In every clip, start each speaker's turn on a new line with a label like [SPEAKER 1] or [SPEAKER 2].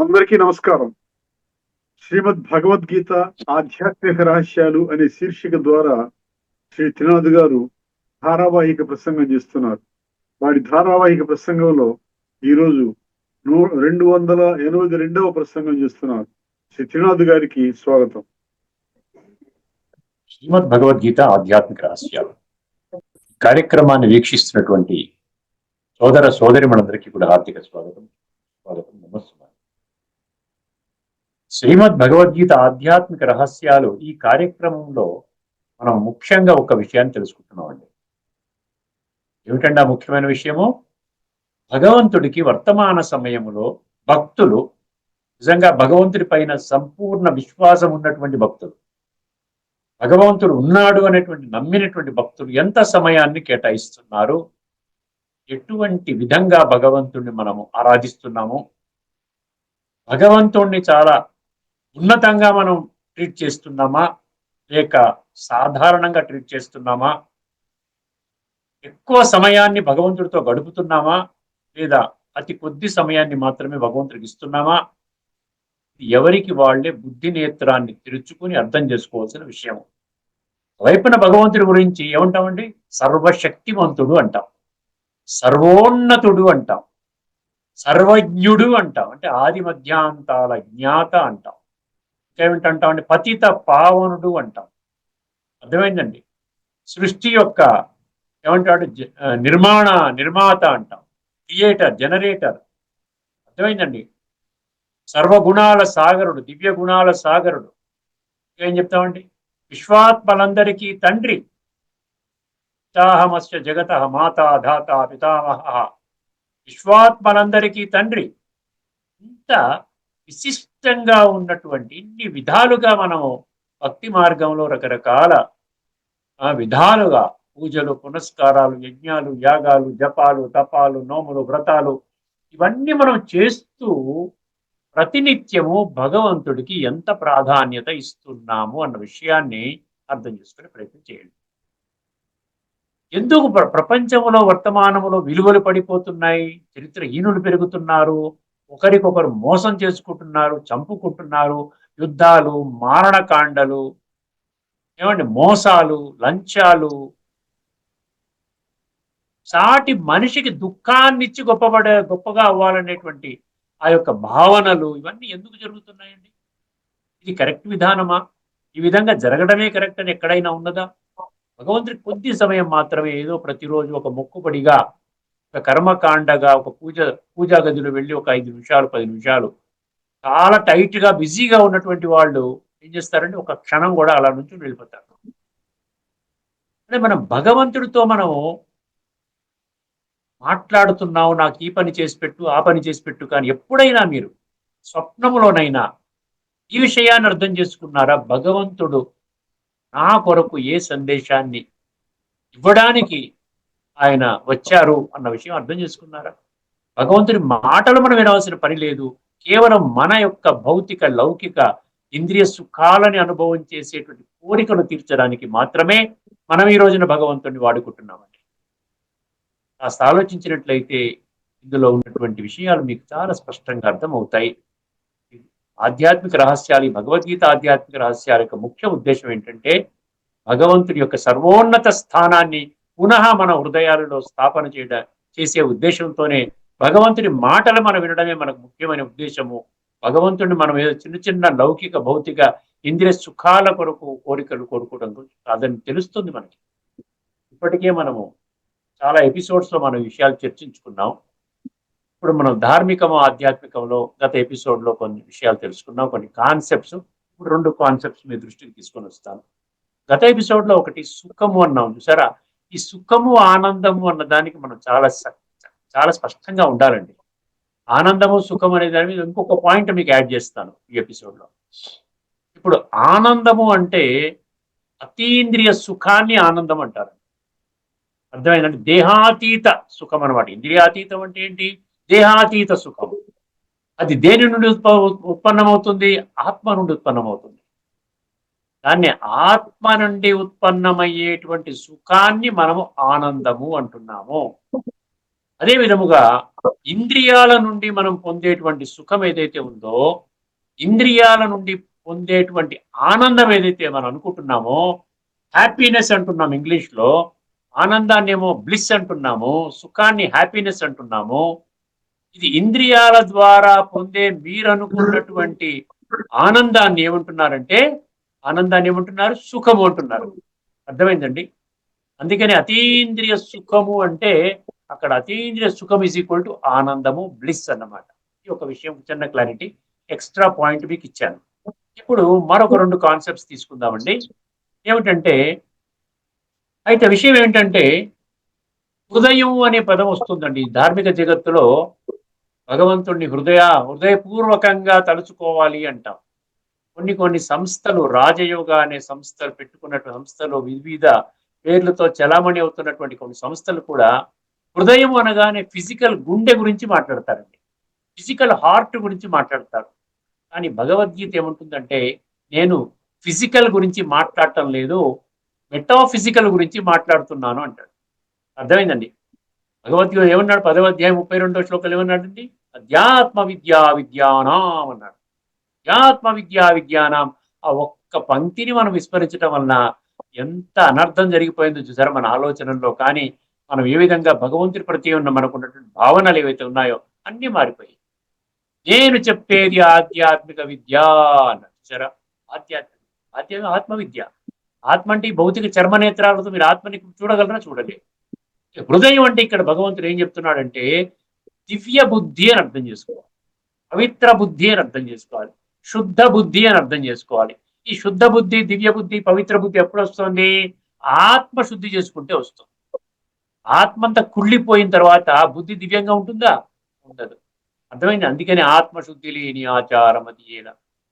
[SPEAKER 1] అందరికీ నమస్కారం. శ్రీమద్ భగవద్గీత ఆధ్యాత్మిక రహస్యాలు అనే శీర్షిక ద్వారా శ్రీ త్రినాథ్ గారు ధారావాహిక ప్రసంగం చేస్తున్నారు. వారి ధారావాహిక ప్రసంగంలో ఈరోజు 282వ ప్రసంగం చేస్తున్నారు. శ్రీ త్రినాథ్ గారికి స్వాగతం.
[SPEAKER 2] శ్రీమద్ భగవద్గీత ఆధ్యాత్మిక రహస్యాలు కార్యక్రమాన్ని వీక్షిస్తున్నటువంటి సోదర సోదరిమణులందరికీ కూడా హార్దిక స్వాగతం. నమస్కారం. శ్రీమద్ భగవద్గీత ఆధ్యాత్మిక రహస్యాలు ఈ కార్యక్రమంలో మనం ముఖ్యంగా ఒక విషయాన్ని తెలుసుకుంటున్నామండి. ఏమిటంటే ఆ ముఖ్యమైన విషయము, భగవంతుడికి వర్తమాన సమయంలో భక్తులు, నిజంగా భగవంతుడి పైన సంపూర్ణ విశ్వాసం ఉన్నటువంటి భక్తులు, భగవంతుడు ఉన్నాడు అనేటువంటి నమ్మినటువంటి భక్తులు ఎంత సమయాన్ని కేటాయిస్తున్నారు, ఎటువంటి విధంగా భగవంతుడిని మనము ఆరాధిస్తున్నాము, భగవంతుడిని చాలా ఉన్నతంగా మనం ట్రీట్ చేస్తున్నామా లేక సాధారణంగా ట్రీట్ చేస్తున్నామా, ఎక్కువ సమయాన్ని భగవంతుడితో గడుపుతున్నామా లేదా అతి కొద్ది సమయాన్ని మాత్రమే భగవంతుడికి ఇస్తున్నామా, ఎవరికి వాళ్లే బుద్ధి నేత్రాన్ని తెరుచుకుని అర్థం చేసుకోవాల్సిన విషయం. వైపున భగవంతుడి గురించి ఏమంటామండి? సర్వశక్తివంతుడు అంటాం, సర్వోన్నతుడు అంటాం, సర్వజ్ఞుడు అంటాం, అంటే ఆది మధ్యాంతాల జ్ఞాత అంటాం. ఇంకేమిటంటామండి? పతిత పావనుడు అంటాం. అర్థమైందండి? సృష్టి యొక్క ఏమంటాడు? నిర్మాత అంటాం, క్రియేటర్, జనరేటర్. అర్థమైందండి? సర్వగుణాల సాగరుడు, దివ్య గుణాల సాగరుడు. ఏం చెప్తామండి? విశ్వాత్మలందరికీ తండ్రి. పితాహమస్య జగత మాతా ధాత పితామహ. విశ్వాత్మలందరికీ తండ్రి. ఇంత విశిష్టంగా ఉన్నటువంటి ఇన్ని విధాలుగా మనము భక్తి మార్గంలో రకరకాల విధాలుగా పూజలు, పునస్కారాలు, యజ్ఞాలు, యాగాలు, జపాలు, తపాలు, నోములు, వ్రతాలు ఇవన్నీ మనం చేస్తూ ప్రతినిత్యము భగవంతుడికి ఎంత ప్రాధాన్యత ఇస్తున్నాము అన్న విషయాన్ని అర్థం చేసుకునే ప్రయత్నం చేయండి. ఎందుకు ప్రపంచంలో వర్తమానంలో విలువలు పడిపోతున్నాయి, చరిత్రహీనులు పెరుగుతున్నారు, ఒకరికొకరు మోసం చేసుకుంటున్నారు, చంపుకుంటున్నారు, యుద్ధాలు, మారణకాండలు, ఏమండి మోసాలు, లంచాలు, సాటి మనిషికి దుఃఖాన్ని ఇచ్చి గొప్పగా అవ్వాలనేటువంటి ఆ యొక్క భావనలు, ఇవన్నీ ఎందుకు జరుగుతున్నాయండి? ఇది కరెక్ట్ విధానమా? ఈ విధంగా జరగడమే కరెక్ట్ అని ఎక్కడైనా ఉన్నదా? భగవంతుడికి కొద్ది సమయం మాత్రమే, ఏదో ప్రతిరోజు ఒక మొక్కుబడిగా, ఒక కర్మకాండగా, ఒక పూజా గదిలో వెళ్ళి ఒక 5 నిమిషాలు 10 నిమిషాలు చాలా టైట్ గా బిజీగా ఉన్నటువంటి వాళ్ళు ఏం చేస్తారంటే ఒక క్షణం కూడా అలా నుంచి వెళ్ళిపోతారు. అంటే మనం భగవంతుడితో మనము మాట్లాడుతున్నావు, నాకు ఈ పని చేసి పెట్టు, ఆ పని చేసి పెట్టు, కానీ ఎప్పుడైనా మీరు స్వప్నములోనైనా ఈ విషయాన్ని అర్థం చేసుకున్నారా? భగవంతుడు నా కొరకు ఏ సందేశాన్ని ఇవ్వడానికి ఆయన వచ్చారు అన్న విషయం అర్థం చేసుకున్నారా? భగవంతుడి మాటలు మనం వినవలసిన పని లేదు. కేవలం మన యొక్క భౌతిక లౌకిక ఇంద్రియ సుఖాలని అనుభవం చేసేటువంటి కోరికలు తీర్చడానికి మాత్రమే మనం ఈ రోజున భగవంతుడిని వాడుకుంటున్నామండి. కాస్త ఆలోచించినట్లయితే ఇందులో ఉన్నటువంటి విషయాలు మీకు చాలా స్పష్టంగా అర్థమవుతాయి. ఆధ్యాత్మిక రహస్యాలు, ఈ భగవద్గీత ఆధ్యాత్మిక రహస్యాల యొక్క ముఖ్య ఉద్దేశం ఏంటంటే భగవంతుడి యొక్క సర్వోన్నత స్థానాన్ని పునః మన హృదయాలలో స్థాపన చేసే ఉద్దేశంతోనే భగవంతుడి మాటలు మనం వినడమే మనకు ముఖ్యమైన ఉద్దేశము. భగవంతుడిని మనం ఏదో చిన్న చిన్న లౌకిక భౌతిక ఇంద్రియ సుఖాల కొరకు కోరికలు కోరుకోవడం కాదని తెలుస్తుంది మనకి. ఇప్పటికే మనము చాలా ఎపిసోడ్స్ లో మనం విషయాలు చర్చించుకున్నాం. ఇప్పుడు మనం ధార్మికము ఆధ్యాత్మికంలో గత ఎపిసోడ్ లో కొన్ని విషయాలు తెలుసుకున్నాం, కొన్ని కాన్సెప్ట్స్. ఇప్పుడు 2 కాన్సెప్ట్స్ మీ దృష్టికి తీసుకొని వస్తాను. గత ఎపిసోడ్ లో ఒకటి సుఖము అన్నాం, చూసారా? ఈ సుఖము ఆనందము అన్న దానికి మనం చాలా స్పష్టంగా ఉండాలండి. ఆనందము సుఖం అనే దాని మీద ఇంకొక పాయింట్ మీకు యాడ్ చేస్తాను ఈ ఎపిసోడ్ లో. ఇప్పుడు ఆనందము అంటే అతీంద్రియ సుఖాన్ని ఆనందం అంటారు. అర్థమైందంటే దేహాతీత సుఖం అనమాట. ఇంద్రియాతీతం అంటే ఏంటి? దేహాతీత సుఖం. అది దేని నుండి ఉత్పన్నమవుతుంది? ఆత్మ నుండి ఉత్పన్నమవుతుంది. దాన్ని ఆత్మ నుండి ఉత్పన్నమయ్యేటువంటి సుఖాన్ని మనము ఆనందము అంటున్నాము. అదే విధముగా ఇంద్రియాల నుండి మనం పొందేటువంటి సుఖం ఏదైతే ఉందో, ఇంద్రియాల నుండి పొందేటువంటి ఆనందం ఏదైతే మనం అనుకుంటున్నామో, హ్యాపీనెస్ అంటున్నాం ఇంగ్లీష్లో, ఆనందాన్ని ఏమో బ్లిస్ అంటున్నాము, సుఖాన్ని హ్యాపీనెస్ అంటున్నాము. ఇది ఇంద్రియాల ద్వారా పొందే మీరు అనుకున్నటువంటి ఆనందాన్ని ఏమంటున్నారంటే, ఆనందాన్ని ఏమంటున్నారు, సుఖము అంటున్నారు. అర్థమైందండి? అందుకని అతీంద్రియ సుఖము అంటే అక్కడ అతీంద్రియ సుఖం ఈజ్ ఈక్వల్ టు ఆనందము, బ్లిస్ అన్నమాట. ఈ ఒక విషయం చిన్న క్లారిటీ, ఎక్స్ట్రా పాయింట్ మీకు ఇచ్చాను. ఇప్పుడు మరొక 2 కాన్సెప్ట్స్ తీసుకుందామండి. ఏమిటంటే, అయితే విషయం ఏంటంటే, హృదయం అనే పదం వస్తుందండి ధార్మిక జగత్తులో. భగవంతుణ్ణి హృదయపూర్వకంగా తలుచుకోవాలి అంటాం. కొన్ని కొన్ని సంస్థలు, రాజయోగ అనే సంస్థలు పెట్టుకున్నటువంటి సంస్థలు, వివిధ పేర్లతో చలామణి అవుతున్నటువంటి కొన్ని సంస్థలు కూడా హృదయం అనగానే ఫిజికల్ గుండె గురించి మాట్లాడతారండి, ఫిజికల్ హార్ట్ గురించి మాట్లాడతారు. కానీ భగవద్గీత ఏముంటుందంటే, నేను ఫిజికల్ గురించి మాట్లాడటం లేదు, మెటాఫిజికల్ గురించి మాట్లాడుతున్నాను అంటాడు. అర్థమైందండి? భగవద్గీత ఏమన్నాడు? 10వ అధ్యాయం 32వ శ్లోకంలో ఏమన్నాడండి? అధ్యాత్మ విద్యా విద్యానాం అన్నాడు. అధ్యాత్మ విద్యా విజ్ఞానం. ఆ ఒక్క పంక్తిని మనం విస్మరించడం వలన ఎంత అనర్థం జరిగిపోయిందో చూసారా మన ఆలోచనల్లో. కానీ మనం ఏ విధంగా భగవంతుడి ప్రతి ఉన్న మనకున్నటువంటి భావనలు ఏవైతే ఉన్నాయో అన్ని మారిపోయాయి. నేను చెప్పేది ఆధ్యాత్మిక విద్య అన్నాడు చూసారా. ఆధ్యాత్మిక, ఆత్మ విద్య. ఆత్మ అంటే ఈ భౌతిక చర్మనేత్రాలతో మీరు ఆత్మని చూడగలరా? చూడలేదు. హృదయం అంటే ఇక్కడ భగవంతుడు ఏం చెప్తున్నాడంటే, దివ్య బుద్ధి అని అర్థం చేసుకోవాలి, పవిత్ర బుద్ధి అని అర్థం చేసుకోవాలి, శుద్ధ బుద్ధి అని అర్థం చేసుకోవాలి. ఈ శుద్ధ బుద్ధి, దివ్య బుద్ధి, పవిత్ర బుద్ధి ఎప్పుడు వస్తుంది? ఆత్మ శుద్ధి చేసుకుంటే వస్తుంది. ఆత్మ అంతా కుళ్ళిపోయిన తర్వాత బుద్ధి దివ్యంగా ఉంటుందా? ఉండదు. అర్థమైంది? అందుకని ఆత్మశుద్ధి లేని ఆచారం అది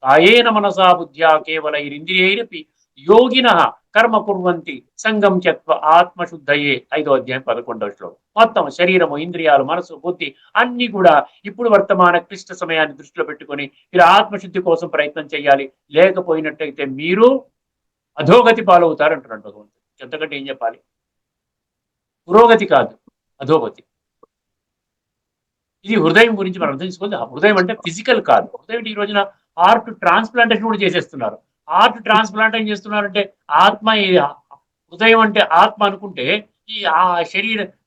[SPEAKER 2] కాయేన మనసా బుద్ధ్యా కేవల ఇంద్రియైరపి యోగిన కర్మ కుర్వంతి సంగం త్యక్త్వ ఆత్మశుద్ధయే. 5వ అధ్యాయం 11వ శ్లోకం. మొత్తం శరీరము, ఇంద్రియాలు, మనసు, బుద్ధి అన్ని కూడా ఇప్పుడు వర్తమాన క్లిష్ట సమయాన్ని దృష్టిలో పెట్టుకొని మీరు ఆత్మశుద్ధి కోసం ప్రయత్నం చేయాలి. లేకపోయినట్టయితే మీరు అధోగతి పాలవుతారు అంటున్నాడు భగవంతుడు. ఎంతకంటే ఏం చెప్పాలి? పురోగతి కాదు, అధోగతి. ఇది హృదయం గురించి మనం అర్థం చేసుకోవాలి. హృదయం అంటే ఫిజికల్ కాదు. హృదయం ఈ రోజున హార్ట్ ట్రాన్స్ప్లాంటేషన్ కూడా చేసేస్తున్నారు. హార్ట్ ట్రాన్స్ప్లాంట్ ఏం చేస్తున్నారంటే, ఆత్మ, హృదయం అంటే ఆత్మ అనుకుంటే ఈ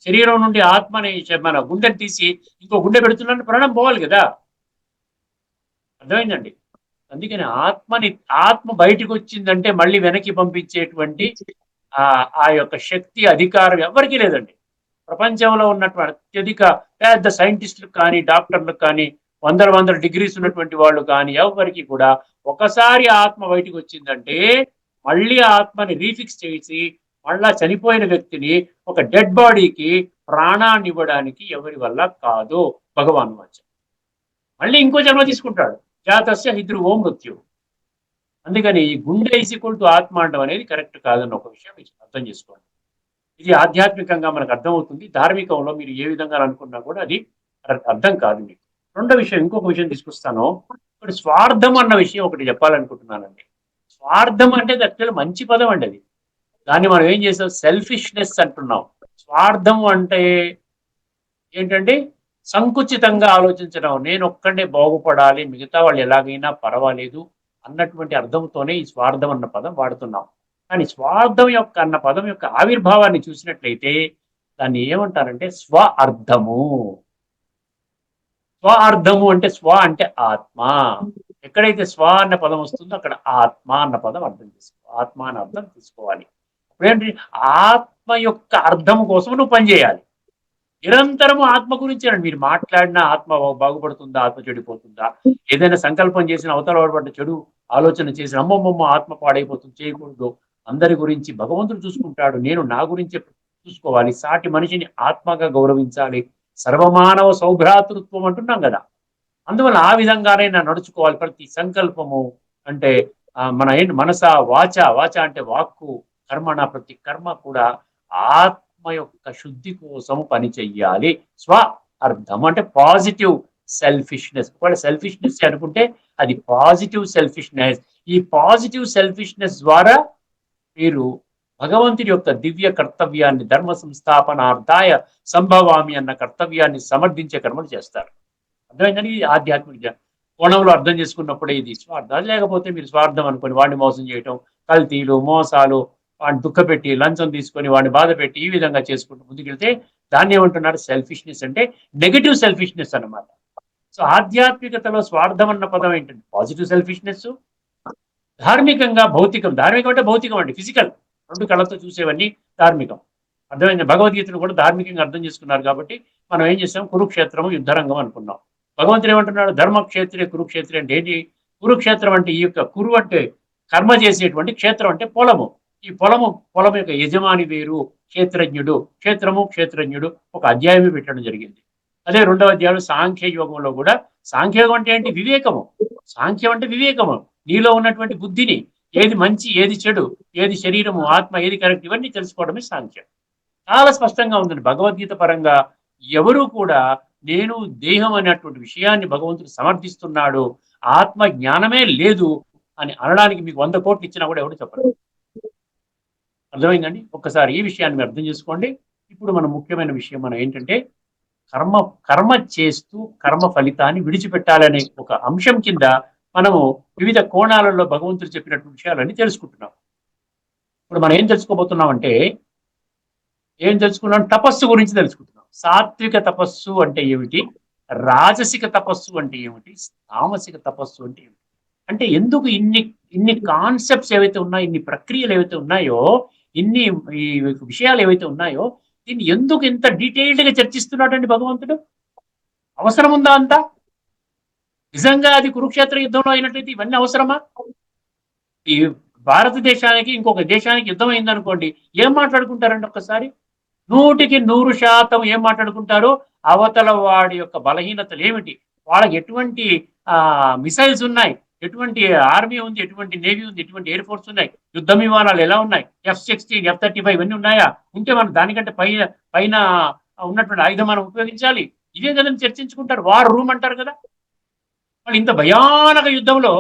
[SPEAKER 2] శరీరం నుండి ఆత్మని, మన గుండెని తీసి ఇంకో గుండె పెడుతున్నారని ప్రాణం పోవాలి కదా. అర్థమైందండి? అందుకని ఆత్మ బయటకు వచ్చిందంటే మళ్ళీ వెనక్కి పంపించేటువంటి ఆ యొక్క శక్తి, అధికారం ఎవరికీ లేదండి. ప్రపంచంలో ఉన్నటువంటి అత్యధిక పెద్ద సైంటిస్టులకు కానీ, డాక్టర్లకు కానీ, వందల డిగ్రీస్ ఉన్నటువంటి వాళ్ళు కానీ ఎవరికి కూడా ఒకసారి ఆత్మ బయటకు వచ్చిందంటే మళ్ళీ ఆత్మని రీఫిక్స్ చేసి మళ్ళా చనిపోయిన వ్యక్తిని, ఒక డెడ్ బాడీకి ప్రాణాన్ని ఇవ్వడానికి ఎవరి వల్ల కాదు. భగవాన్ వాచ్యం. మళ్ళీ ఇంకో జన్మ తీసుకుంటాడు. జాతస్య హిద్రువో మృత్యు. అందుకని గుండె ఈజ్ ఈక్వల్ టు ఆత్మ అనడం అనేది కరెక్ట్ కాదన్న ఒక విషయం అర్థం చేసుకోండి. ఇది ఆధ్యాత్మికంగా మనకు అర్థమవుతుంది. ధార్మికంలో మీరు ఏ విధంగా అనుకున్నా కూడా అది అర్థం కాదు మీకు. రెండో విషయం, ఇంకొక విషయం తీసుకొస్తాను. ఇప్పుడు స్వార్థం అన్న విషయం ఒకటి చెప్పాలనుకుంటున్నానండి. స్వార్థం అంటే యాక్చువల్ మంచి పదం అండి అది. దాన్ని మనం ఏం చేసాం? సెల్ఫిష్నెస్ అంటున్నాం. స్వార్థం అంటే ఏంటంటే సంకుచితంగా ఆలోచించడం, నేను ఒక్కడే బాగుపడాలి, మిగతా వాళ్ళు ఎలాగైనా పర్వాలేదు అన్నటువంటి అర్థంతోనే ఈ స్వార్థం అన్న పదం వాడుతున్నాం. కానీ స్వార్థం యొక్క అన్న పదం యొక్క ఆవిర్భావాన్ని చూసినట్లయితే దాన్ని ఏమంటారంటే స్వ అర్థము. స్వ అర్థము అంటే స్వ అంటే ఆత్మ. ఎక్కడైతే స్వ అన్న పదం వస్తుందో అక్కడ ఆత్మ అన్న పదం అర్థం తీసుకోవాలి, ఆత్మ అన్న అర్థం తీసుకోవాలి. అప్పుడేంటి? ఆత్మ యొక్క అర్థం కోసం నువ్వు పనిచేయాలి. నిరంతరము ఆత్మ గురించి మీరు మాట్లాడినా ఆత్మ బాగుపడుతుందా, ఆత్మ చెడిపోతుందా, ఏదైనా సంకల్పం చేసిన అవతల పడ్డ చెడు ఆలోచన చేసిన అమ్మమ్మమ్మ ఆత్మ పాడైపోతుంది, చేయకూడదు. అందరి గురించి భగవంతుడు చూసుకుంటాడు, నేను నా గురించి చూసుకోవాలి. సాటి మనిషిని ఆత్మగా గౌరవించాలి. సర్వమానవ సౌభ్రాతృత్వం అంటున్నాం కదా. అందువల్ల ఆ విధంగానే నడుచుకోవాలి. ప్రతి సంకల్పము అంటే మన ఏంటి, మనస, వాచ అంటే వాక్కు, కర్మణ, ప్రతి కర్మ కూడా ఆత్మ యొక్క శుద్ధి కోసం పని చెయ్యాలి. స్వ అర్థం అంటే పాజిటివ్ సెల్ఫిష్నెస్. ఒకవేళ సెల్ఫిష్నెస్ అనుకుంటే అది పాజిటివ్ సెల్ఫిష్నెస్. ఈ పాజిటివ్ సెల్ఫిష్నెస్ ద్వారా మీరు భగవంతుడి యొక్క దివ్య కర్తవ్యాన్ని ధర్మ సంస్థాపనార్థాయ సంభవామి అన్న కర్తవ్యాన్ని సమర్థించే కర్మలు చేస్తారు. అర్థమైందని ఆధ్యాత్మిక కోణంలో అర్థం చేసుకున్నప్పుడే ఇది స్వార్థం. లేకపోతే మీరు స్వార్థం అనుకొని వాడిని మోసం చేయటం, కల్తీలు, మోసాలు, వాడిని దుఃఖపెట్టి లంచం తీసుకొని వాడిని బాధ పెట్టి ఈ విధంగా చేసుకుంటూ ముందుకెళ్తే దాన్ని ఏమంటున్నారు? సెల్ఫిష్నెస్. అంటే నెగటివ్ సెల్ఫిష్నెస్ అన్నమాట. సో ఆధ్యాత్మికతలో స్వార్థం అన్న పదం ఏంటంటే పాజిటివ్ సెల్ఫిష్నెస్. ధార్మికంగా భౌతికం. ధార్మికం అంటే భౌతికం అండి, ఫిజికల్, రెండు కళ్ళతో చూసేవన్నీ ధార్మికం. అర్థమైంది. భగవద్గీతను కూడా ధార్మికంగా అర్థం చేసుకున్నారు కాబట్టి మనం ఏం చేస్తాం? కురుక్షేత్రము యుద్ధరంగం అనుకున్నాం. భగవంతుడు ఏమంటున్నాడు? ధర్మక్షేత్రే కురుక్షేత్రే అంటే ఏంటి? కురుక్షేత్రం అంటే ఈ యొక్క కురు అంటే కర్మ చేసేటువంటి, క్షేత్రం అంటే పొలము. ఈ పొలం యొక్క యజమాని వేరు, క్షేత్రజ్ఞుడు. క్షేత్రజ్ఞుడు ఒక అధ్యాయమే పెట్టడం జరిగింది. అదే రెండవ అధ్యాయం సాంఖ్య యోగంలో కూడా, సాంఖ్యయోగం అంటే ఏంటి? వివేకము. సాంఖ్యం అంటే వివేకము. నీలో ఉన్నటువంటి బుద్ధిని, ఏది మంచి, ఏది చెడు, ఏది శరీరము, ఆత్మ, ఏది కరెక్ట్, ఇవన్నీ తెలుసుకోవడమే సాంఖ్యం. చాలా స్పష్టంగా ఉందండి భగవద్గీత పరంగా. ఎవరు కూడా నేను దేహం అనేటువంటి విషయాన్ని భగవంతుడు సమర్థిస్తున్నాడు, ఆత్మ జ్ఞానమే లేదు అని అనడానికి మీకు 100 కోట్లు ఇచ్చినా కూడా ఎవరు చెప్పరు. అర్థమైందండి? ఒక్కసారి ఈ విషయాన్ని మీరు అర్థం చేసుకోండి. ఇప్పుడు మన ముఖ్యమైన విషయం మనం ఏంటంటే కర్మ చేస్తూ కర్మ ఫలితాన్ని విడిచిపెట్టాలనే ఒక అంశం కింద మనము వివిధ కోణాలలో భగవంతుడు చెప్పినటువంటి విషయాలన్నీ తెలుసుకుంటున్నాం. ఇప్పుడు మనం ఏం తెలుసుకోబోతున్నామంటే, ఏం తెలుసుకున్నాం? తపస్సు గురించి తెలుసుకుంటున్నాం. సాత్విక తపస్సు అంటే ఏమిటి? రాజసిక తపస్సు అంటే ఏమిటి? తామసిక తపస్సు అంటే ఏమిటి? అంటే ఎందుకు ఇన్ని కాన్సెప్ట్స్ ఏవైతే ఉన్నాయో, ఇన్ని ప్రక్రియలు ఏవైతే ఉన్నాయో, ఇన్ని ఈ విషయాలు ఏవైతే ఉన్నాయో, దీన్ని ఎందుకు ఇంత డీటెయిల్డ్ గా చర్చిస్తున్నాడండి భగవంతుడు? అవసరం ఉందా అంతా? నిజంగా అది కురుక్షేత్ర యుద్ధంలో అయినట్లయితే ఇవన్నీ అవసరమా? ఈ భారతదేశానికి ఇంకొక దేశానికి యుద్ధం అయిందనుకోండి, ఏం మాట్లాడుకుంటారండి? ఒక్కసారి 100% ఏం మాట్లాడుకుంటారు? అవతల వాడి యొక్క బలహీనతలు ఏమిటి, వాళ్ళకి ఎటువంటి మిసైల్స్ ఉన్నాయి, ఎటువంటి ఆర్మీ ఉంది, ఎటువంటి నేవీ ఉంది, ఎటువంటి ఎయిర్ ఫోర్స్ ఉన్నాయి, యుద్ధ విమానాలు ఎలా ఉన్నాయి, F-16, F-35 ఇవన్నీ ఉన్నాయా? ఉంటే మనం దానికంటే పైన ఉన్నటువంటి ఆయుధం మనం ఉపయోగించాలి. ఇవే కదండి చర్చించుకుంటారు. వార్ రూమ్ అంటారు కదా. మరి ఇంత భయానక యుద్ధంలో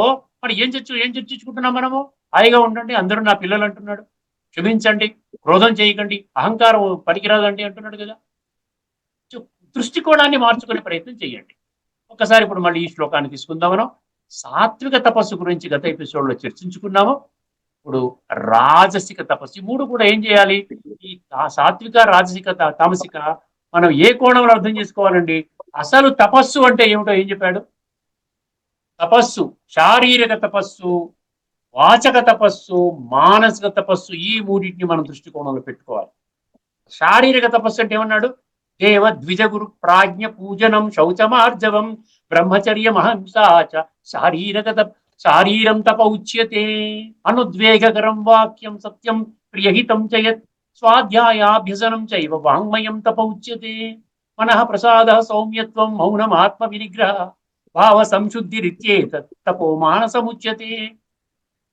[SPEAKER 2] మరి ఏం చర్చించుకుంటున్నాం మనము? హాయిగా ఉండండి, అందరూ నా పిల్లలు అంటున్నాడు, క్షమించండి, క్రోధం చేయకండి, అహంకారం పనికిరాదండి అంటున్నాడు కదా. దృష్టికోణాన్ని మార్చుకునే ప్రయత్నం చేయండి. ఒక్కసారి ఇప్పుడు మళ్ళీ ఈ శ్లోకాన్ని తీసుకుందాం. మనం సాత్విక తపస్సు గురించి గత ఎపిసోడ్లో చర్చించుకున్నాము. ఇప్పుడు రాజసిక తపస్సు, ఈ మూడు కూడా ఏం చేయాలి? ఈ సాత్విక, రాజసిక, తామసిక మనం ఏ కోణంలో అర్థం చేసుకోవాలండి? అసలు తపస్సు అంటే ఏమిటో ఏం చెప్పాడు? తపస్సు శారీరక తపస్సు, వాచక తపస్సు, మానసిక తపస్సు, ఈ మూడింటిని మనం దృష్టికోణంలో పెట్టుకోవాలి. శారీరక తపస్సు అంటే ఏమన్నాడు? దేవ ద్విజ గురు ప్రాజ్ఞ పూజనం శౌచమార్జవం బ్రహ్మచర్య మహంసాచ శారీరం తప ఉచ్యతే అనుద్వేగకరం వాక్యం సత్యం ప్రియహితం చయత్ స్వాధ్యాయాభ్యసనం చైవ వాంగ్మయం తప ఉచ్యతే మనః ప్రసాద సౌమ్యత్వం మౌనం ఆత్మ వినిగ్రహ భావ సంశుద్ధి రిత్యేత తపో మానసముచ్యతే.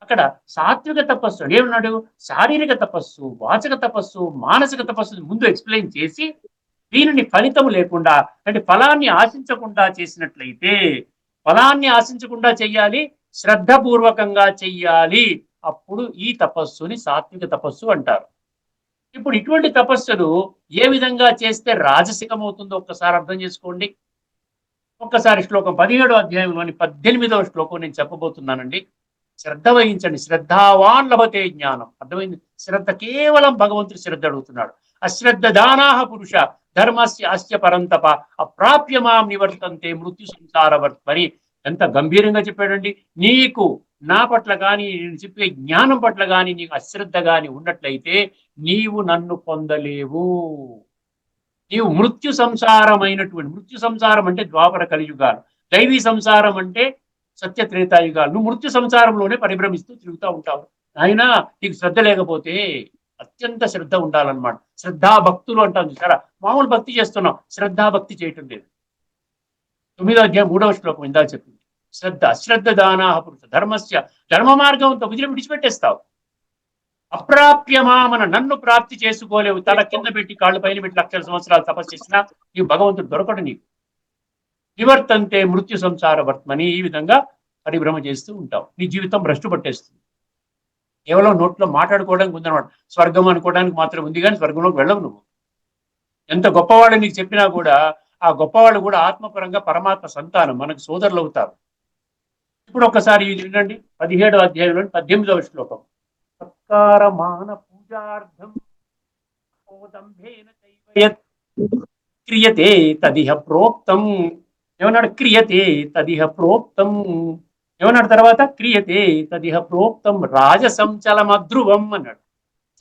[SPEAKER 2] అక్కడ సాత్విక తపస్సు ఏమన్నాడు? శారీరక తపస్సు, వాచక తపస్సు, మానసిక తపస్సు ముందు ఎక్స్ప్లెయిన్ చేసి, దీనిని ఫలితం లేకుండా అంటే ఫలాన్ని ఆశించకుండా చేసినట్లయితే, ఫలాన్ని ఆశించకుండా చెయ్యాలి, శ్రద్ధపూర్వకంగా చెయ్యాలి, అప్పుడు ఈ తపస్సుని సాత్విక తపస్సు అంటారు. ఇప్పుడు ఇటువంటి తపస్సులు ఏ విధంగా చేస్తే రాజసికం అవుతుందో ఒక్కసారి అర్థం చేసుకోండి. ఒక్కసారి శ్లోకం 17వ అధ్యాయంలోని 18వ శ్లోకం నేను చెప్పబోతున్నానండి. శ్రద్ధ వహించండి. శ్రద్ధావాన్ లభతే జ్ఞానం. అర్థమైంది? శ్రద్ధ కేవలం భగవంతుడి శ్రద్ధ అడుగుతున్నాడు. అశ్రద్ధ దానాహ పురుష ధర్మస్య అస్య పరంతప అప్రాప్య మాం నివర్తంతే మృత్యు సంసారవర్త్మని. ఎంత గంభీరంగా చెప్పాడండి. నీకు నా పట్ల కానీ, నేను చెప్పే జ్ఞానం పట్ల కానీ నీకు అశ్రద్ధ కానీ ఉన్నట్లయితే నీవు నన్ను పొందలేవు. నీవు మృత్యు సంసారమైనటువంటి, మృత్యు సంసారం అంటే ద్వాపర కలియుగాలు, దైవీ సంసారం అంటే సత్య త్రేతాయుగాలు. నువ్వు మృత్యు సంసారంలోనే పరిభ్రమిస్తూ తిరుగుతూ ఉంటావు. ఆయన నీకు శ్రద్ధ లేకపోతే, అత్యంత శ్రద్ధ ఉండాలన్నమాట. శ్రద్ధా భక్తులు అంటాం చూసారా, మామూలు భక్తి చేస్తున్నాం, శ్రద్ధాభక్తి చేయటం లేదు. 9వ అధ్యాయం 3వ శ్లోకం ఇందాక చెప్పింది. శ్రద్ధ అశ్రద్ధ దానాహ పురుష ధర్మస్య, ధర్మ మార్గంతో విడిచిపెట్టేస్తావు. అప్రాప్యమామన, నన్ను ప్రాప్తి చేసుకోలేవు. తల కింద పెట్టి కాళ్ళు పైన పెట్టి లక్షల సంవత్సరాలు తపస్సు చేసినా నీవు భగవంతుడు దొరకడు నీకు. నివర్తంతే మృత్యు సంసార వర్త్మని. ఈ విధంగా పరిభ్రమ చేస్తూ ఉంటావు, నీ జీవితం భ్రష్టు పట్టేస్తుంది. కేవలం నోట్లో మాట్లాడుకోవడానికి ఉందన్నమాట. స్వర్గం అనుకోవడానికి మాత్రం ఉంది, కానీ స్వర్గంలోకి వెళ్ళవు నువ్వు. ఎంత గొప్పవాళ్ళు నీకు చెప్పినా కూడా ఆ గొప్పవాళ్ళు కూడా ఆత్మపరంగా పరమాత్మ సంతానం, మనకు సోదరులు అవుతారు. ఇప్పుడు ఒక్కసారి ఇది వినండి, 17వ అధ్యాయంలో 18వ శ్లోకం. సత్కారమాన పూజార్థం క్రియతే తదిహ ప్రోక్తం. ఏమన్నాడు? క్రియతే తదిహ ప్రోక్తం. ఏమన్నాడు తర్వాత? క్రియతే తదిహ ప్రోక్తం రాజసంచలం అధ్రువం అన్నాడు.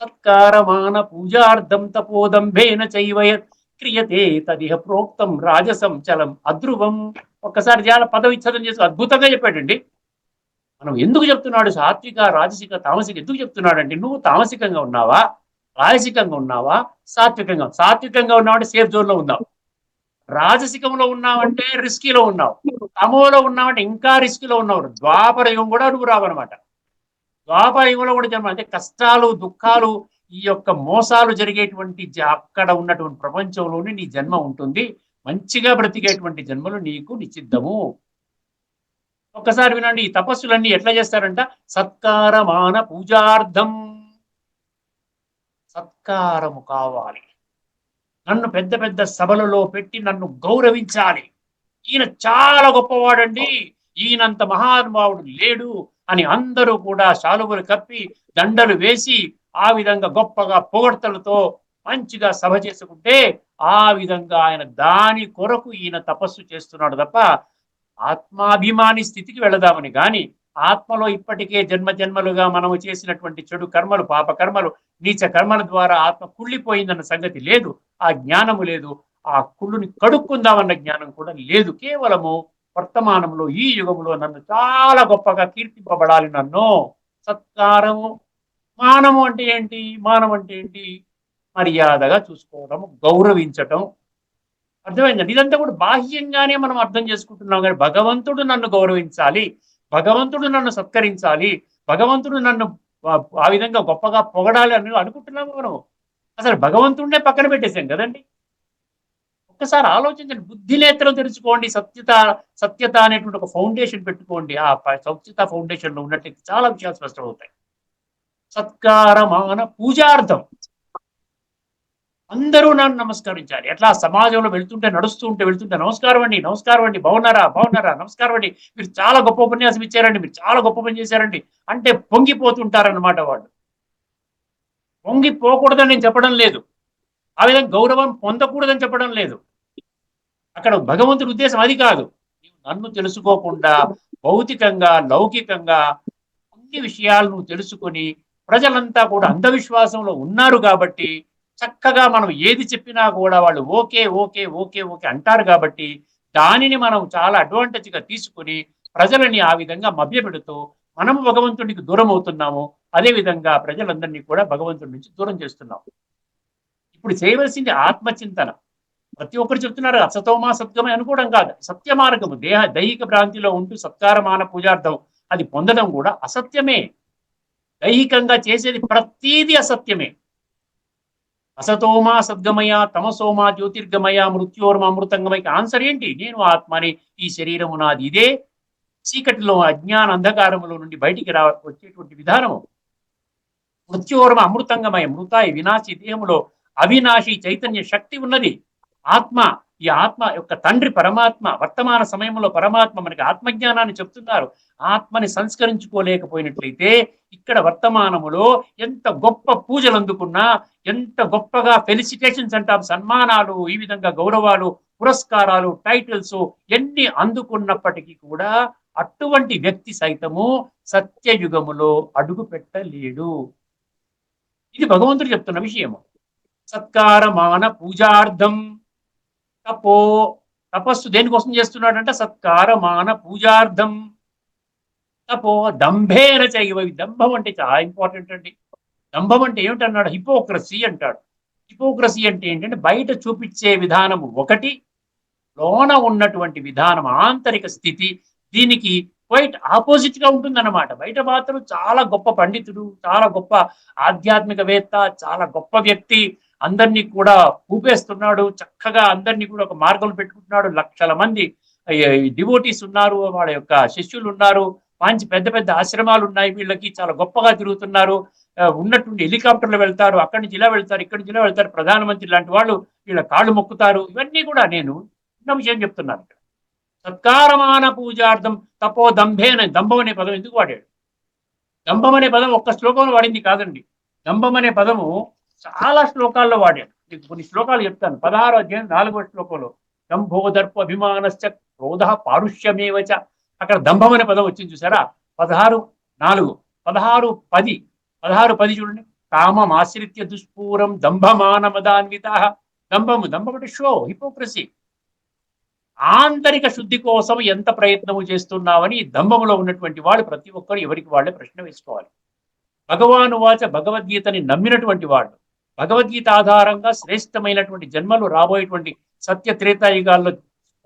[SPEAKER 2] సత్కారమాన పూజార్థం తపోదంభేన చైవయత్ క్రియతే తదిహ ప్రోక్తం రాజసంచలం అధ్రువం. ఒక్కసారి చాలా పదవిచ్ఛేదం చేసి అద్భుతంగా చెప్పాడండి. మనం ఎందుకు చెప్తున్నాడు సాత్విక, రాజసిక, తామసిక ఎందుకు చెప్తున్నాడంటే, నువ్వు తామసికంగా ఉన్నావా, రాజసికంగా ఉన్నావా, సాత్వికంగా ఉన్నావంటే సేఫ్ జోన్ లో ఉన్నావు, రాజసికంలో ఉన్నావంటే రిస్కీలో ఉన్నావు, తమోలో ఉన్నావంటే ఇంకా రిస్కీలో ఉన్నావు. ద్వాపర యుగం కూడా నువ్వు రావన్నమాట. ద్వాపర యుగంలో కూడా జన్మ అంటే కష్టాలు, దుఃఖాలు, ఈ యొక్క మోసాలు జరిగేటువంటి అక్కడ ఉన్నటువంటి ప్రపంచంలోనే నీ జన్మ ఉంటుంది. మంచిగా బ్రతికేటువంటి జన్మలు నీకు నిషిద్ధము. ఒక్కసారి వినండి, ఈ తపస్సులన్నీ ఎట్లా చేస్తారంట? సత్కారమాన పూజార్థం. సత్కారము కావాలి, నన్ను పెద్ద పెద్ద సభలలో పెట్టి నన్ను గౌరవించాలి. ఈయన చాలా గొప్పవాడండి, ఈయనంత మహానుభావుడు లేడు అని అందరూ కూడా శాలువలు కప్పి దండలు వేసి ఆ విధంగా గొప్పగా పొగడ్తలతో మంచిగా సభ చేసుకుంటే, ఆ విధంగా ఆయన దాని కొరకు ఈయన తపస్సు చేస్తున్నాడు తప్ప ఆత్మాభిమాని స్థితికి వెళదామని గాని, ఆత్మలో ఇప్పటికే జన్మ జన్మలుగా మనము చేసినటువంటి చెడు కర్మలు, పాప కర్మలు, నీచ కర్మల ద్వారా ఆత్మ కుళ్ళిపోయిందన్న సంగతి లేదు. ఆ జ్ఞానము లేదు. ఆ కుళ్ళుని కడుక్కుందామన్న జ్ఞానం కూడా లేదు. కేవలము వర్తమానంలో ఈ యుగంలో నన్ను చాలా గొప్పగా కీర్తింపబడాలి, నన్ను సత్కారము. మానము అంటే ఏంటి? మానం అంటే ఏంటి? మర్యాదగా చూసుకోవడం, గౌరవించటం. అర్థమైందండి? ఇదంతా కూడా బాహ్యంగానే మనం అర్థం చేసుకుంటున్నాం. కానీ భగవంతుడు నన్ను గౌరవించాలి, భగవంతుడు నన్ను సత్కరించాలి, భగవంతుడు నన్ను ఆ విధంగా గొప్పగా పొగడాలి అని అనుకుంటున్నాము మనం. అసలు భగవంతుడినే పక్కన పెట్టేశాం కదండి. ఒక్కసారి ఆలోచించండి, బుద్ధి నేత్రం తెరుచుకోండి, సత్యత అనేటువంటి ఒక ఫౌండేషన్ పెట్టుకోండి. ఆ సత్యత ఫౌండేషన్ లో ఉన్నట్లయితే చాలా విషయాలు స్పష్టమవుతాయి. సత్కారమాన పూజార్థం. అందరూ నన్ను నమస్కరించాలి. ఎట్లా సమాజంలో వెళ్తుంటే నమస్కారం అండి, నమస్కారం అండి, బాగున్నారా, నమస్కారం అండి, మీరు చాలా గొప్ప ఉపన్యాసం ఇచ్చారండి, మీరు చాలా గొప్ప పని చేశారండి అంటే పొంగిపోతుంటారన్నమాట వాళ్ళు. పొంగిపోకూడదని నేను చెప్పడం లేదు, ఆ విధంగా గౌరవం పొందకూడదని చెప్పడం లేదు. అక్కడ భగవంతుడి ఉద్దేశం అది కాదు. నన్ను తెలుసుకోకుండా భౌతికంగా, లౌకికంగా అన్ని విషయాలు నువ్వు తెలుసుకొని, ప్రజలంతా కూడా అంధవిశ్వాసంలో ఉన్నారు కాబట్టి చక్కగా మనం ఏది చెప్పినా కూడా వాళ్ళు ఓకే ఓకే ఓకే ఓకే అంటారు. కాబట్టి దానిని మనం చాలా అడ్వాంటేజ్గా తీసుకుని ప్రజలని ఆ విధంగా మభ్యపెడుతూ మనము భగవంతుడికి దూరం అవుతున్నాము. అదేవిధంగా ప్రజలందరినీ కూడా భగవంతుడి నుంచి దూరం చేస్తున్నాము. ఇప్పుడు చేయవలసింది ఆత్మచింతన. ప్రతి ఒక్కరు చెప్తున్నారు అసతోమా సద్గమై అనుకోవడం కాదు. సత్య మార్గము, దైహిక భ్రాంతిలో ఉంటూ సత్కారమాన పూజార్థం అది పొందడం కూడా అసత్యమే. దైహికంగా చేసేది ప్రతీది అసత్యమే. అసతోమా సద్గమయ, తమసోమా జ్యోతిర్గమయ, మృత్యోర్మ అమృతంగమయ. ఆన్సర్ ఏంటి? నేను ఆత్మని, ఈ శరీరము నాది. ఇదే చీకటిలో, అజ్ఞాన అంధకారములో నుండి బయటికి వచ్చేటువంటి విధానము. మృత్యోర్మ అమృతంగమయ, మృతాయి వినాశి దేహములో అవినాశి చైతన్య శక్తి ఉన్నది ఆత్మ. ఈ ఆత్మ యొక్క తండ్రి పరమాత్మ. వర్తమాన సమయంలో పరమాత్మ మనకి ఆత్మజ్ఞానాన్ని చెప్తున్నారు. ఆత్మని సంస్కరించుకోలేకపోయినట్లయితే ఇక్కడ వర్తమానములో ఎంత గొప్ప పూజలు అందుకున్నా, ఎంత గొప్పగా ఫెలిసిటేషన్స్ అంటాం, సన్మానాలు, ఈ విధంగా గౌరవాలు, పురస్కారాలు, టైటిల్స్ ఎన్ని అందుకున్నప్పటికీ కూడా అటువంటి వ్యక్తి సైతము సత్యయుగములో అడుగు పెట్టలేడు. ఇది భగవంతుడు చెప్తున్న విషయము. సత్కారమాన పూజార్థం. తపస్సు దేనికోసం చేస్తున్నాడంటే సత్కారమాన పూజార్థం. తపో దంభేన చైవ. దంభం అంటే చాలా ఇంపార్టెంట్ అండి. దంభం అంటే ఏమిటన్నాడు? హిపోక్రసీ అంటాడు. హిపోక్రసీ అంటే ఏంటంటే బయట చూపించే విధానము ఒకటి, లోన ఉన్నటువంటి విధానం, ఆంతరిక స్థితి దీనికి క్వైట్ ఆపోజిట్ గా ఉంటుందన్నమాట. బయట మాత్రం చాలా గొప్ప పండితుడు, చాలా గొప్ప ఆధ్యాత్మికవేత్త, చాలా గొప్ప వ్యక్తి, అందరినీ కూడా ఊపేస్తున్నాడు, చక్కగా అందరినీ కూడా ఒక మార్గంలో పెట్టుకుంటున్నాడు. లక్షల మంది డివోటీస్ ఉన్నారు, వాళ్ళ యొక్క శిష్యులు ఉన్నారు, మంచి పెద్ద పెద్ద ఆశ్రమాలు ఉన్నాయి, వీళ్ళకి చాలా గొప్పగా తిరుగుతున్నారు, ఉన్నట్టుండి హెలికాప్టర్లు వెళ్తారు, అక్కడి నుంచి ఇలా వెళ్తారు, ఇక్కడి నుంచి ఇలా వెళ్తారు, ప్రధానమంత్రి లాంటి వాళ్ళు వీళ్ళ కాళ్ళు మొక్కుతారు. ఇవన్నీ కూడా నేను ఉన్న విషయం చెప్తున్నాను. సత్కారమాన పూజార్థం తపో దంభే అనే దంభం అనే పదం ఎందుకు వాడాడు? దంభం అనే పదం ఒక్క శ్లోకంలో వాడింది కాదండి. దంభం అనే పదము చాలా శ్లోకాల్లో వాడాడు. మీకు కొన్ని శ్లోకాలు చెప్తాను. 16వ అధ్యాయం 4వ శ్లోకంలో దంభోదర్ప అభిమానశ్చ క్రోధ పారుష్యమేవచ, అక్కడ దంభం అనే పదం వచ్చింది చూసారా? 16:4, 16:10, 16:10 చూడండి. కామం ఆశ్రిత్య దుష్పూరం దంభమాన మదాన్విత. దంభము, దంభం అంటే షో, హిపోక్రసీ. ఆంతరిక శుద్ధి కోసం ఎంత ప్రయత్నము చేస్తున్నామని ఈ దంభములో ఉన్నటువంటి వాళ్ళు ప్రతి ఒక్కరు ఎవరికి వాళ్ళే ప్రశ్న వేసుకోవాలి. భగవాను వాచ, భగవద్గీతని నమ్మినటువంటి వాళ్ళు, భగవద్గీత ఆధారంగా శ్రేష్టమైనటువంటి జన్మలు రాబోయేటువంటి సత్య త్రేతాయుగాల్లో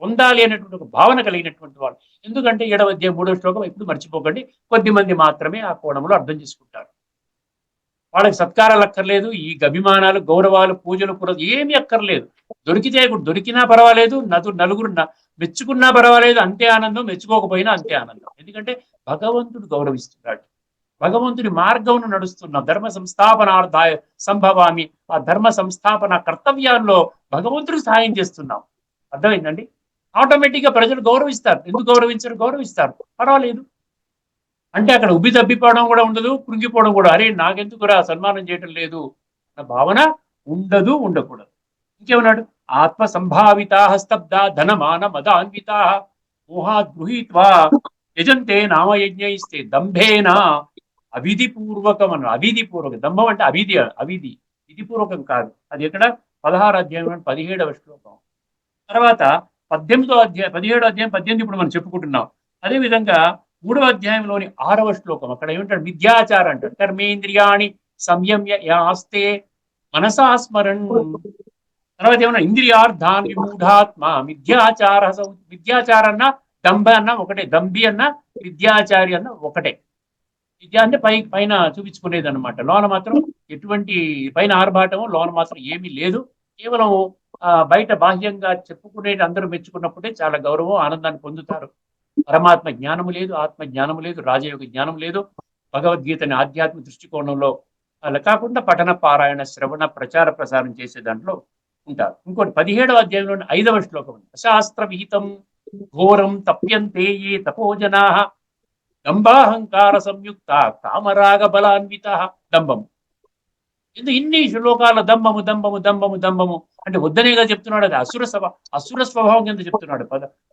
[SPEAKER 2] పొందాలి అనేటువంటి ఒక భావన కలిగినటువంటి వాళ్ళు. ఎందుకంటే 7వ అధ్యాయం 3వ శ్లోకం ఎప్పుడు మర్చిపోకండి. కొద్దిమంది మాత్రమే ఆ కోణంలో అర్థం చేసుకుంటారు. వాళ్ళకి సత్కారాలు అక్కర్లేదు, ఈ అభిమానాలు, గౌరవాలు, పూజలు కూడా ఏమీ అక్కర్లేదు. దొరికితే దొరికినా పర్వాలేదు, నలుగురు మెచ్చుకున్నా పర్వాలేదు, అంతే ఆనందం, మెచ్చుకోకపోయినా అంతే ఆనందం. ఎందుకంటే భగవంతుడు గౌరవిస్తున్నాడు. భగవంతుని మార్గంను నడుస్తున్నాం. ధర్మ సంస్థాపనార్థాయ సంభవామి. ఆ ధర్మ సంస్థాపన కర్తవ్యాల్లో భగవంతుడు సహాయం చేస్తున్నాం. అర్థమైందండి? ఆటోమేటిక్ గా ప్రజలు గౌరవిస్తారు. ఎందుకు గౌరవించరు? గౌరవిస్తారు, పర్వాలేదు. అంటే అక్కడ ఉబ్బి తబ్బిపోవడం కూడా ఉండదు, కృంగిపోవడం కూడా, అరే నాకెందుకురా సన్మానం చేయటం లేదు అన్న భావన ఉండదు, ఉండకూడదు. ఇంకేమన్నాడు? ఆత్మ సంభావితా స్తబ్ద ధనమాన మదాన్వితా మోహాద్ గృహీత్వా యజంతే నామయజ్ఞయిస్తే దంభేన అవిధి పూర్వకం అన్నాడు. అవిధి పూర్వకం. దంభం అంటే అవిధి, అవిధి, విధిపూర్వకం కాదు. అది ఎక్కడ? 16వ అధ్యాయం 17వ శ్లోకం. తర్వాత 18వ అధ్యాయం 17వ అధ్యాయం 18 ఇప్పుడు మనం చెప్పుకుంటున్నాం. అదేవిధంగా 3వ అధ్యాయంలోని 6వ శ్లోకం, అక్కడ ఏమంటాడు? మిథ్యాచారం అంటాడు. కర్మేంద్రియాణి సంయమ్య యాస్తే మనసా స్మరణ్. తర్వాత ఏమన్నా? ఇంద్రియార్థాన్ విమూఢాత్మ మిథ్యాచార. మిథ్యాచారన్న దంభ అన్న ఒకటే, దంభి అన్న విద్యాచారి అన్న ఒకటే. విద్య అంటే పైన చూపించుకునేది అనమాట. లోన మాత్రం ఎటువంటి పైన ఆర్భాటము, లోన మాత్రం ఏమీ లేదు. కేవలం బయట బాహ్యంగా చెప్పుకునేది అందరూ మెచ్చుకున్నప్పుడే చాలా గౌరవం, ఆనందాన్ని పొందుతారు. పరమాత్మ జ్ఞానము లేదు, ఆత్మ జ్ఞానము లేదు, రాజయోగ జ్ఞానం లేదు. భగవద్గీతని ఆధ్యాత్మిక దృష్టికోణంలో అలా కాకుండా పఠన, పారాయణ, శ్రవణ, ప్రచార, ప్రసారం చేసే దాంట్లో ఉంటారు. ఇంకోటి 17వ అధ్యాయంలోని 5వ శ్లోకం, శాస్త్ర విహితం ఘోరం తప్యంతే ఏ తపోజనా దంభాహంకార సంయుక్త కామరాగ బలాన్విత. దంభము. ఎందుకు ఇన్ని శ్లోకాల దంభము దంభము దంభము దంభము అంటే వద్దనేగా చెప్తున్నాడు. అది అసుర స్వభావం కింద చెప్తున్నాడు.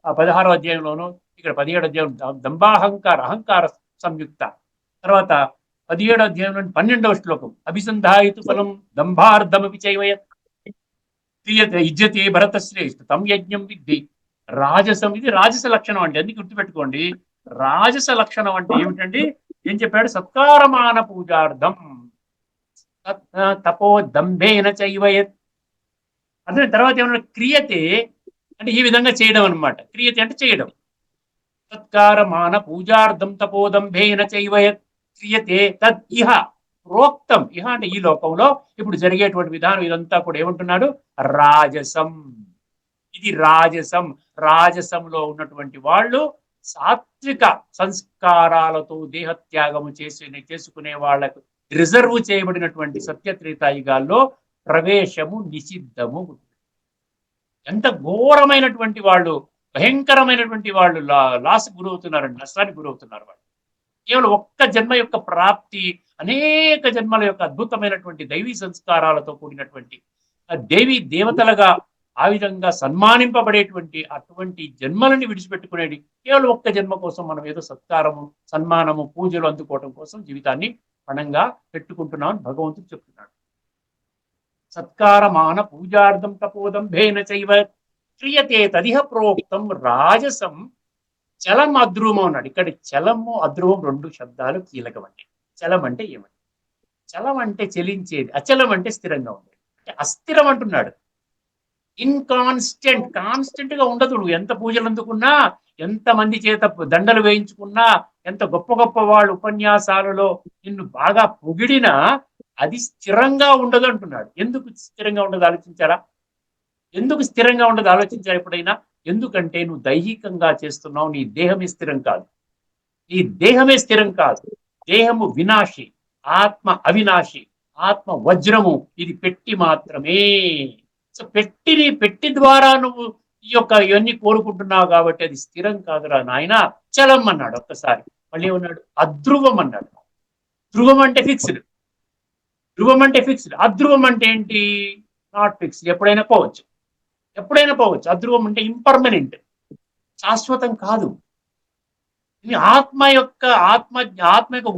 [SPEAKER 2] 16వ అధ్యాయంలోను, ఇక్కడ 17వ అధ్యాయం దంభాహంకార, అహంకార సంయుక్త. తర్వాత 17వ అధ్యాయంలో 12వ శ్లోకం, అభిసంధాయితు ఫలం దంభార్థమపి చైవయత్ క్రియతే ఇజ్జతే భరత శ్రేష్ఠ తం యజ్ఞం విద్ధి రాజసం. ఇది రాజస లక్షణం అంటే, అందుకు గుర్తుపెట్టుకోండి. రాజస లక్షణం అంటే ఏమిటండి? ఏం చెప్పాడు? సత్కారమాన పూజార్థం తపో దంభేన చైవయత్. అదే తర్వాత ఏమన్నా? క్రియతే అంటే ఈ విధంగా చేయడం అనమాట. క్రియతే అంటే చేయడం. సత్కారమాన పూజార్థం తపోదంభేన చైవయత్ క్రియతే తద్ ఇహ ప్రోక్తం. ఇహ అంటే ఈ లోకంలో ఇప్పుడు జరిగేటువంటి విధానం, ఇదంతా కూడా ఏమంటున్నాడు? రాజసం. ఇది రాజసం. రాజసంలో ఉన్నటువంటి వాళ్ళు సాత్విక సంస్కారాలతో దేహత్యాగము చేసుకునే వాళ్లకు రిజర్వ్ చేయబడినటువంటి సత్యత్రేతాయుగాల్లో ప్రవేశము నిషిద్ధము. ఎంత ఘోరమైనటువంటి వాళ్ళు, భయంకరమైనటువంటి వాళ్ళు లాస్ గురవుతున్నారండి, నష్టానికి గురవుతున్నారు వాళ్ళు. కేవలం ఒక్క జన్మ యొక్క ప్రాప్తి అనేక జన్మల యొక్క అద్భుతమైనటువంటి దైవీ సంస్కారాలతో కూడినటువంటి దేవీ దేవతలుగా ఆ విధంగా సన్మానింపబడేటువంటి అటువంటి జన్మలని విడిచిపెట్టుకునేది కేవలం ఒక్క జన్మ కోసం మనం ఏదో సత్కారము, సన్మానము, పూజలు అందుకోవటం కోసం జీవితాన్ని పణంగా పెట్టుకుంటున్నామని భగవంతుడు చెప్తున్నాడు. సత్కారమాన పూజార్థం తపోదంభేన చైవ క్రియతే తదిహ ప్రోక్తం రాజసం చలం అద్రువం అన్నాడు. ఇక్కడ చలము అద్రువం 2 శబ్దాలు కీలకం అండి. చలం అంటే ఏమండి? చలం అంటే చలించేది, అచలం అంటే స్థిరంగా ఉండేది. అంటే అస్థిరం అంటున్నాడు. ఇన్కాన్స్టెంట్, కాన్స్టెంట్ గా ఉండదు. నువ్వు ఎంత పూజలు అందుకున్నా, ఎంత మంది చేత దండలు వేయించుకున్నా, ఎంత గొప్ప గొప్ప వాళ్ళు ఉపన్యాసాలలో నిన్ను బాగా పొగిడినా అది స్థిరంగా ఉండదు అంటున్నాడు. ఎందుకు స్థిరంగా ఉండదు ఆలోచించారా? ఎందుకు స్థిరంగా ఉండదు ఆలోచించారా ఎప్పుడైనా? ఎందుకంటే నువ్వు దైహికంగా చేస్తున్నావు, నీ దేహమే స్థిరం కాదు. ఈ దేహమే స్థిరం కాదు, దేహము వినాశి, ఆత్మ అవినాశి, ఆత్మ వజ్రము, ఇది పెట్టి మాత్రమే. సో పెట్టి ద్వారా నువ్వు ఈ యొక్క ఇవన్నీ కోరుకుంటున్నావు కాబట్టి అది స్థిరం కాదురా నాయన, చలం అన్నాడు ఒక్కసారి. మళ్ళీ ఏమన్నాడు? అధ్రువం అన్నాడు. ధ్రువం అంటే ఫిక్స్డ్, ధ్రువం అంటే ఫిక్స్డ్, అధ్రువం అంటే ఏంటి? నాట్ ఫిక్స్డ్, ఎప్పుడైనా పోవచ్చు, ఎప్పుడైనా పోవచ్చు. అధ్రువం అంటే ఇంపర్మనెంట్, శాశ్వతం కాదు. ఇది ఆత్మ యొక్క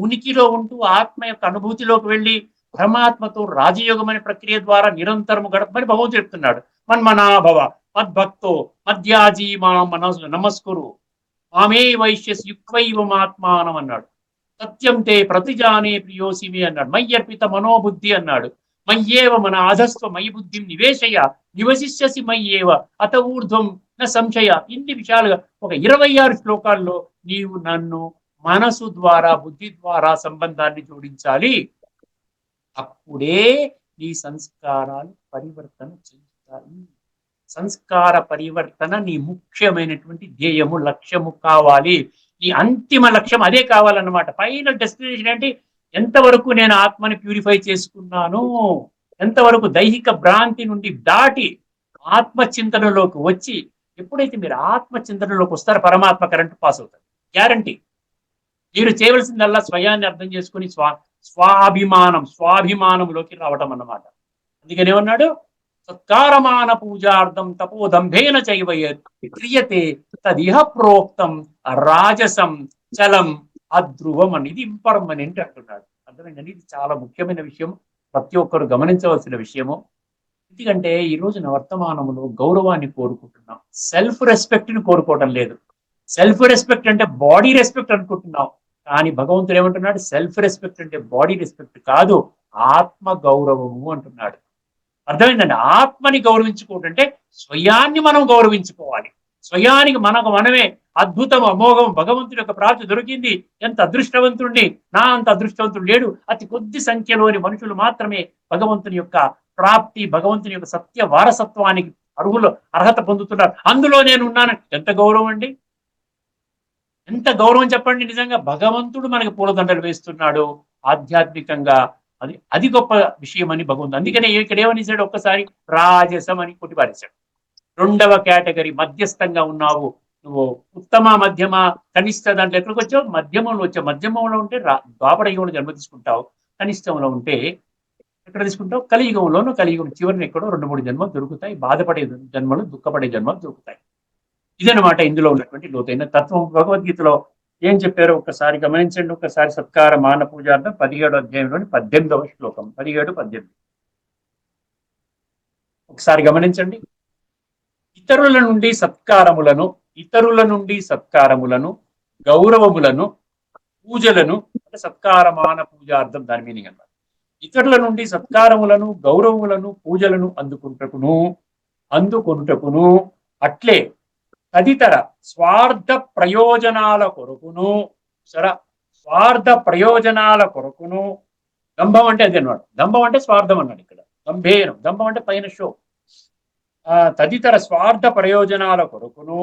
[SPEAKER 2] ఉనికిలో ఉంటూ ఆత్మ యొక్క అనుభూతిలోకి వెళ్ళి పరమాత్మతో రాజయోగం అనే ప్రక్రియ ద్వారా నిరంతరము గడపమని భగవంతుడు చెప్తున్నాడు. మన్మనాభవ మద్భక్తో మధ్యాజీ మా మనసు నమస్కురు మామే వైశ్యస్ యుక్వైవమాత్మానం అన్నాడు. సత్యం తే ప్రతిజానే ప్రియోసిమి అన్నాడు. మయ్యర్పిత మనోబుద్ధి అన్నాడు. మయ్యేవ మన అధస్వ మయి బుద్ధిం నివేశయ నివసిష్యసి మయ్యేవ అత ఊర్ధ్వం నా సంశయ. ఇన్ని విషయాలుగా ఒక 26 శ్లోకాల్లో నీవు నన్ను మనసు ద్వారా బుద్ధి ద్వారా సంబంధాన్ని జోడించాలి. అప్పుడే నీ సంస్కారాలు పరివర్తన చెందుతాయి. సంస్కార పరివర్తన నీ ముఖ్యమైనటువంటి ధ్యేయము, లక్ష్యము కావాలి. నీ అంతిమ లక్ష్యం అదే కావాలన్నమాట. ఫైనల్ డెస్టినేషన్ ఏంటి? ఎంతవరకు నేను ఆత్మని ప్యూరిఫై చేసుకున్నాను, ఎంతవరకు దైహిక భ్రాంతి నుండి దాటి ఆత్మచింతనలోకి వచ్చి, ఎప్పుడైతే మీరు ఆత్మచింతనలోకి వస్తారో పరమాత్మ కరెంట్ పాస్ అవుతారు, గ్యారంటీ. మీరు చేయవలసిందల్లా స్వయాన్ని అర్థం చేసుకుని స్వాభిమానంలోకి రావటం అన్నమాట. అందుకని ఏమన్నాడు? సత్కారమాన పూజార్థం తపోదంభేన చైవయత్ క్రియతే తదిహ ప్రోక్తం రాజసం చలం అధ్రువం అని. ఇది ఇంపర్మనెంట్ అంటున్నాడు. అర్థమైందండి? ఇది చాలా ముఖ్యమైన విషయం, ప్రతి ఒక్కరు గమనించవలసిన విషయము. ఎందుకంటే ఈ రోజున వర్తమానములో గౌరవాన్ని కోరుకుంటున్నాం, సెల్ఫ్ రెస్పెక్ట్ ని కోరుకోవడం లేదు. సెల్ఫ్ రెస్పెక్ట్ అంటే బాడీ రెస్పెక్ట్ అనుకుంటున్నాం, కానీ భగవంతుడు ఏమంటున్నాడు? సెల్ఫ్ రెస్పెక్ట్ అంటే బాడీ రెస్పెక్ట్ కాదు, ఆత్మ గౌరవము అంటున్నాడు. అర్థమైందండి? ఆత్మని గౌరవించుకోవడం అంటే స్వయాన్ని మనం గౌరవించుకోవాలి. స్వయానికి మనమే అద్భుతం, అమోఘం, భగవంతుడి యొక్క ప్రాప్తి దొరికింది. ఎంత అదృష్టవంతుడిని, నా అంత అదృష్టవంతుడు లేడు. అతి కొద్ది సంఖ్యలోని మనుషులు మాత్రమే భగవంతుని యొక్క ప్రాప్తి, భగవంతుని యొక్క సత్య వారసత్వానికి అర్హత పొందుతున్నారు. అందులో నేను ఉన్నాను. ఎంత గౌరవం అండి, ఎంత గౌరవం చెప్పండి. నిజంగా భగవంతుడు మనకి పూలదండలు వేస్తున్నాడు. ఆధ్యాత్మికంగా అది గొప్ప విషయం అని భగవంతుడు. అందుకనే ఇక్కడ ఏమనిసాడు? ఒక్కసారి రాజసం అని కొట్టిపారేశాడు. 2వ కేటగిరీ, మధ్యస్థంగా ఉన్నావు నువ్వు. ఉత్తమ, మధ్యమ, కనిష్ట దాంట్లో ఎక్కడికి వచ్చావు? మధ్యమంలో వచ్చావు. మధ్యమంలో ఉంటే ద్వాపర యుగంలో జన్మ తీసుకుంటావు. కనిష్టంలో ఉంటే ఎక్కడ తీసుకుంటావు? కలియుగంలోనూ. కలియుగం చివరిని ఎక్కడో 2-3 జన్మలు దొరుకుతాయి. బాధపడే జన్మలు, దుఃఖపడే జన్మలు దొరుకుతాయి. ఇదనమాట ఇందులో ఉన్నటువంటి లోతైన తత్వం. భగవద్గీతలో ఏం చెప్పారో ఒక్కసారి గమనించండి. ఒక్కసారి సత్కార మాన పూజార్థం 17వ అధ్యాయంలోని 18వ శ్లోకం, 17-18 ఒకసారి గమనించండి. ఇతరుల నుండి సత్కారములను గౌరవములను పూజలను, అంటే సత్కారమాన పూజార్థం దాని మీనింగ్ అన్నమాట. ఇతరుల నుండి సత్కారములను గౌరవములను పూజలను అందుకొనుటకును అట్లే తదితర స్వార్థ ప్రయోజనాల కొరకును స్వార్థ ప్రయోజనాల కొరకును, దంభం అంటే అదే అన్నాడు. దంభం అంటే స్వార్థం అన్నాడు ఇక్కడ. దంభం అంటే పైన షో. తదితర స్వార్థ ప్రయోజనాల కొరకును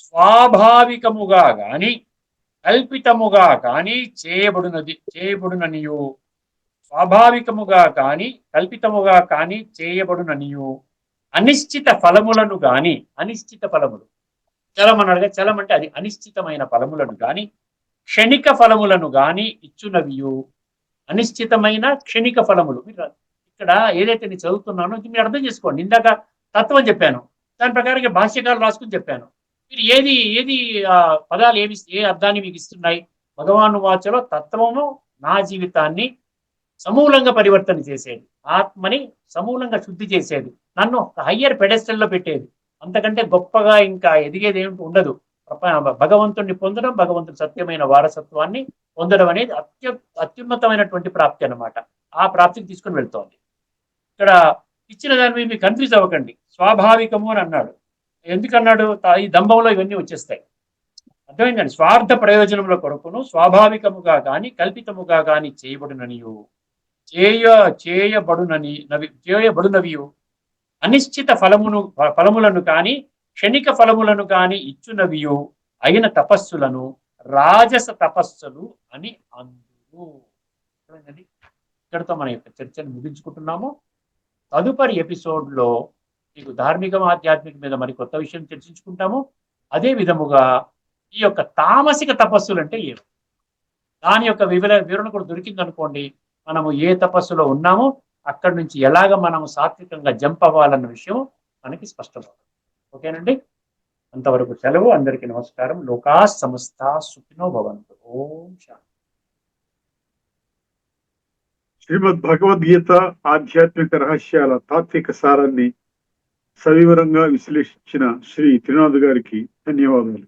[SPEAKER 2] స్వాభావికముగా గాని కల్పితముగా కాని చేయబడుననియు, స్వాభావికముగా కాని కల్పితముగా కాని చేయబడుననియు, అనిశ్చిత ఫలములను గాని, అనిశ్చిత ఫలములు చలం అన్నాడుగా. చలం అంటే అది అనిశ్చితమైన ఫలములను గాని క్షణిక ఫలములను గాని ఇచ్చునవియు. అనిశ్చితమైన క్షణిక ఫలములు. ఇక్కడ ఏదైతే నేను చదువుతున్నానో ఇది మీరు అర్థం చేసుకోండి. ఇందాక తత్వం చెప్పాను, దాని ప్రకారంగా భాష్యకాలు రాసుకుని చెప్పాను. మీరు ఏది పదాలు ఏ అర్థాన్ని మీకు ఇస్తున్నాయి? భగవాను వాచలో తత్వము నా జీవితాన్ని సమూలంగా పరివర్తన చేసేది, ఆత్మని సమూలంగా శుద్ధి చేసేది, నన్ను హయ్యర్ పెడెస్టల్లో పెట్టేది. అంతకంటే గొప్పగా ఇంకా ఎదిగేది ఏమిటి ఉండదు. భగవంతుడిని పొందడం, భగవంతుడి సత్యమైన వారసత్వాన్ని పొందడం అనేది అత్యున్నతమైనటువంటి ప్రాప్తి అన్నమాట. ఆ ప్రాప్తిని తీసుకుని వెళ్తోంది. ఇక్కడ ఇచ్చిన దాని మీద మీరు కన్ఫ్యూజ్ అవ్వకండి. స్వాభావికము అని అన్నాడు. ఎందుకన్నాడు? ఈ దంభంలో ఇవన్నీ వచ్చేస్తాయి. అర్థమైందండి? స్వార్థ ప్రయోజనముల కొరకును స్వాభావికముగా గాని కల్పితముగా గాని చేయబడునవియు, అనిశ్చిత ఫలములను కాని క్షణిక ఫలములను కాని ఇచ్చునవియు అయిన తపస్సులను రాజస తపస్సులు అని అందురు. అర్థమైందండి? ఇక్కడితో మన యొక్క చర్చను ముగించుకుంటున్నాము. తదుపరి ఎపిసోడ్ లో మీకు ధార్మికం ఆధ్యాత్మిక మీద మరి కొత్త విషయం చర్చించుకుంటాము. అదే విధముగా ఈ యొక్క తామసిక తపస్సులు అంటే ఏమి, దాని యొక్క వివరణ కూడా దొరికింది అనుకోండి, మనము ఏ తపస్సులో ఉన్నామో అక్కడి నుంచి ఎలాగ మనం సాత్వికంగా జంప్ అవ్వాలన్న విషయం మనకి స్పష్టమవుతుంది. ఓకేనండి, అంతవరకు సెలవు. అందరికీ నమస్కారం. లోకా సమస్త సుఖినో భవంతు. ఓం శాంతి.
[SPEAKER 1] శ్రీమద్ భగవద్గీత ఆధ్యాత్మిక రహస్యాల తాత్విక సారాన్ని సవివరంగా విశ్లేషించిన శ్రీ త్రినాథ్ గారికి ధన్యవాదాలు.